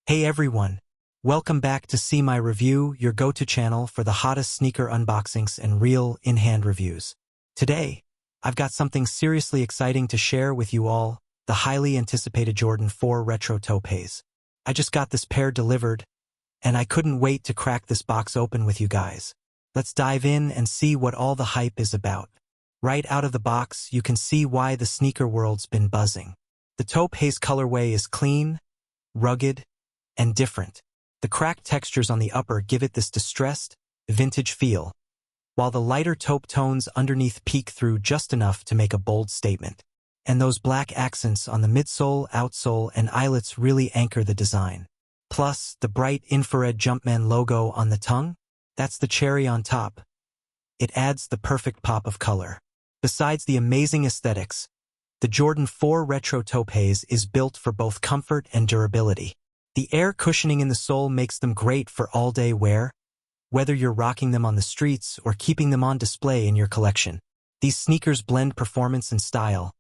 Hey everyone, welcome back to See My Review, your go-to channel for the hottest sneaker unboxings and real in-hand reviews. Today, I've got something seriously exciting to share with you all, the highly anticipated Jordan 4 Retro Topaz. I just got this pair delivered, and I couldn't wait to crack this box open with you guys. Let's dive in and see what all the hype is about. Right out of the box, you can see why the sneaker world's been buzzing. The Topaz colorway is clean, rugged, and different. The cracked textures on the upper give it this distressed, vintage feel, while the lighter taupe tones underneath peek through just enough to make a bold statement. And those black accents on the midsole, outsole, and eyelets really anchor the design. Plus, the bright infrared Jumpman logo on the tongue, that's the cherry on top. It adds the perfect pop of color. Besides the amazing aesthetics, the Jordan 4 Retro Topaz is built for both comfort and durability. The air cushioning in the sole makes them great for all-day wear, whether you're rocking them on the streets or keeping them on display in your collection. These sneakers blend performance and style,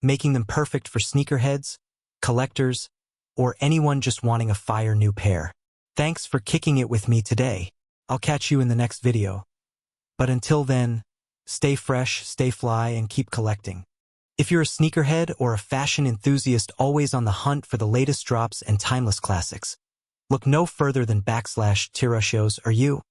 making them perfect for sneakerheads, collectors, or anyone just wanting a fire new pair. Thanks for kicking it with me today. I'll catch you in the next video. But until then, stay fresh, stay fly, and keep collecting. If you're a sneakerhead or a fashion enthusiast always on the hunt for the latest drops and timeless classics, look no further than /Tirachos are you.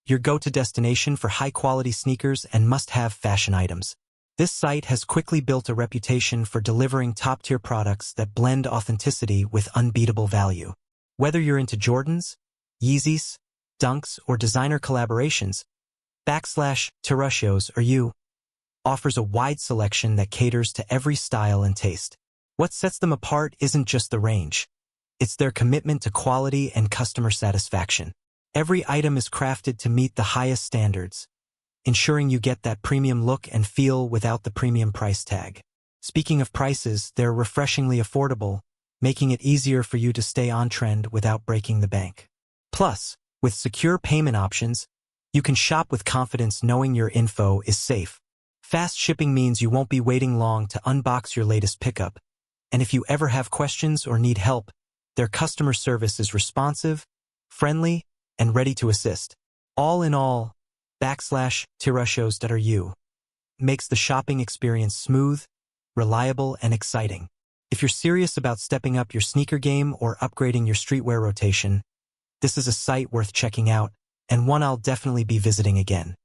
Your go-to destination for high-quality sneakers and must-have fashion items. This site has quickly built a reputation for delivering top-tier products that blend authenticity with unbeatable value. Whether you're into Jordans, Yeezys, Dunks, or designer collaborations, /Tirachos are you offers a wide selection that caters to every style and taste. What sets them apart isn't just the range. It's their commitment to quality and customer satisfaction. Every item is crafted to meet the highest standards, ensuring you get that premium look and feel without the premium price tag. Speaking of prices, they're refreshingly affordable, making it easier for you to stay on trend without breaking the bank. Plus, with secure payment options, you can shop with confidence knowing your info is safe. Fast shipping means you won't be waiting long to unbox your latest pickup, and if you ever have questions or need help, their customer service is responsive, friendly, and ready to assist. All in all, /Tirachos makes the shopping experience smooth, reliable, and exciting. If you're serious about stepping up your sneaker game or upgrading your streetwear rotation, this is a site worth checking out, and one I'll definitely be visiting again.